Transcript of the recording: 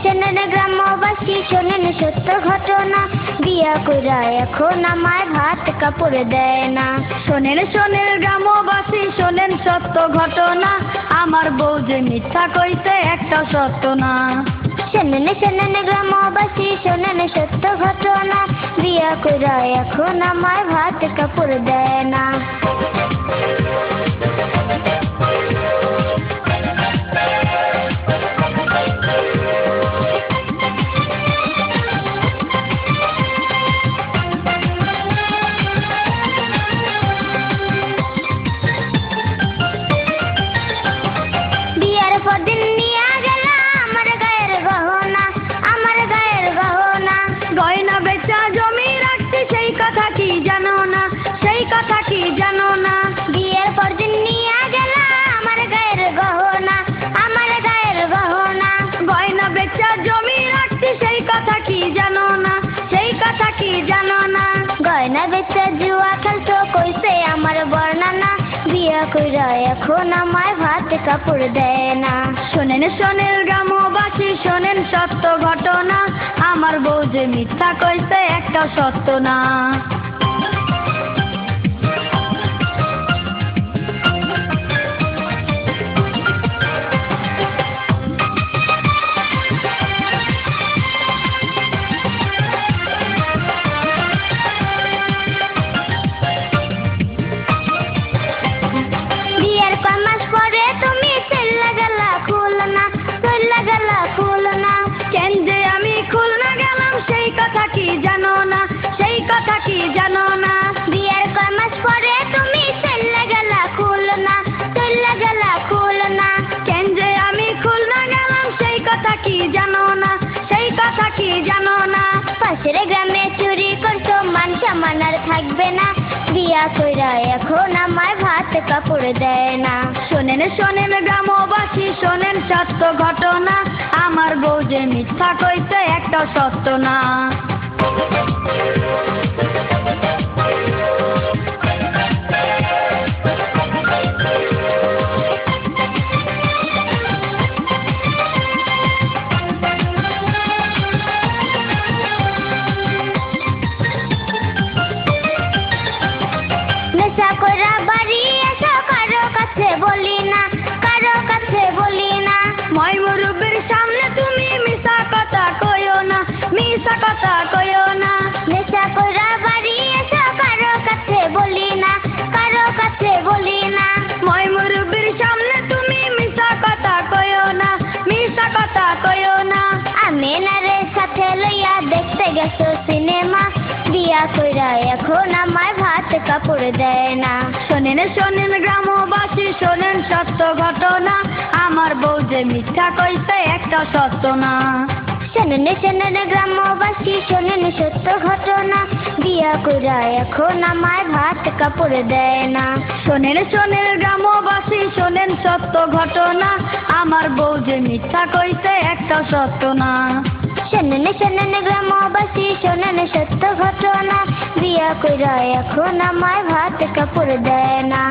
শোনেন গ্রামবাসী শোনেন সত্য ঘটনা, বিয়া কইরা এখন আমায় ভাত কাপড় দেয় না। শোনেন গ্রামবাসী শোনেন সত্য ঘটনা, আমার বউ যে মিথ্যা কইতে একটা সত্য না। শোনেন গ্রামবাসী শোনেন সত্য ঘটনা, বিয়া কইরা এখন আমায় ভাত কাপড় দেয় না। গয়না বেচা জমি রাখছি সেই কথা কি জানো না, সেই কথা কি জানো না। বিয়ের পর দিন নিয়ে গেল আমার গায়ের গহনা, আমার গায়ের গহনা। গয়না বেচা জমি রাখছি সেই কথা কি জানো না, সেই কথা কি জানো না। গয়না বেচা জুয়া খেলতো কইছে আমার বর্ণনা, বিয়া কইরা এখন আমায় ভাত কাপড় দেয় না। শোনেন গ্রামবাসী শোনেন সত্য ঘটনা, আমার বউ যে মিথ্যা কইছে একটা সত্য না। বিয়ের কয় মাস পরে তুমি চল্লা গেলা খুলনা, চল্লা গেলা খুলনা। কেন যে আমি খুলনা গেলাম সেই কথা কি জানো না, সেই কথা কি জানো না। বিয়ের কয় মাস পরে তুমি চল্লা গেলা খুলনা, চল্লা গেলা খুলনা। কেন যে আমি খুলনা গেলাম সেই কথা কি জানো না, সেই কথা কি জানো না। পাশের গ্রামে চুরি করছো মান সম্মান আর থাকবে না, বিয়া কইরা এখন আমায় ভাত কাপড় দেয় না। শোনেন গ্রামবাসী শোনেন সত্য ঘটনা, আমার বউ যে মিথ্যা কইতে একটা সত্য না। নেশা কইরা বাড়ি এসো কারো কাছে বলি না, কারো কাছে বলি না। মই মুরব্বির সামনে তুমি মিছা কথা কইও না, মিছা কথা কইও না। নেশা কইরা বাড়ি এসো কারো কাছে বলি না, কারো কাছে বলি না। মই মুরব্বির সামনে তুমি মিছা কথা কইও না, মিছা কথা কইও না। আমি নারে সাথে লইয়া দেখতে গেছো সিনেমা, বিয়া কইরা এখন আমায় ভাত কাপড় দেয় না। শোনেন গ্রামবাসী শোনেন সত্য ঘটনা, আমার বউ যে মিথ্যা কইতে একটা সত্য না। শোনেন গ্রামবাসী শোনেন সত্য ঘটনা, বিয়া কইরা এখন আমায় ভাত কাপড় দেয় না। শোনেন গ্রামবাসী শোনেন সত্য ঘটনা, আমার বউ যে মিথ্যা কইতে একটা সত্য না। শোনেন গ্রামবাসী শোনেন সত্য ঘটনা, বিয়া কইরা এখন আমায় ভাত কাপড় দেয় না।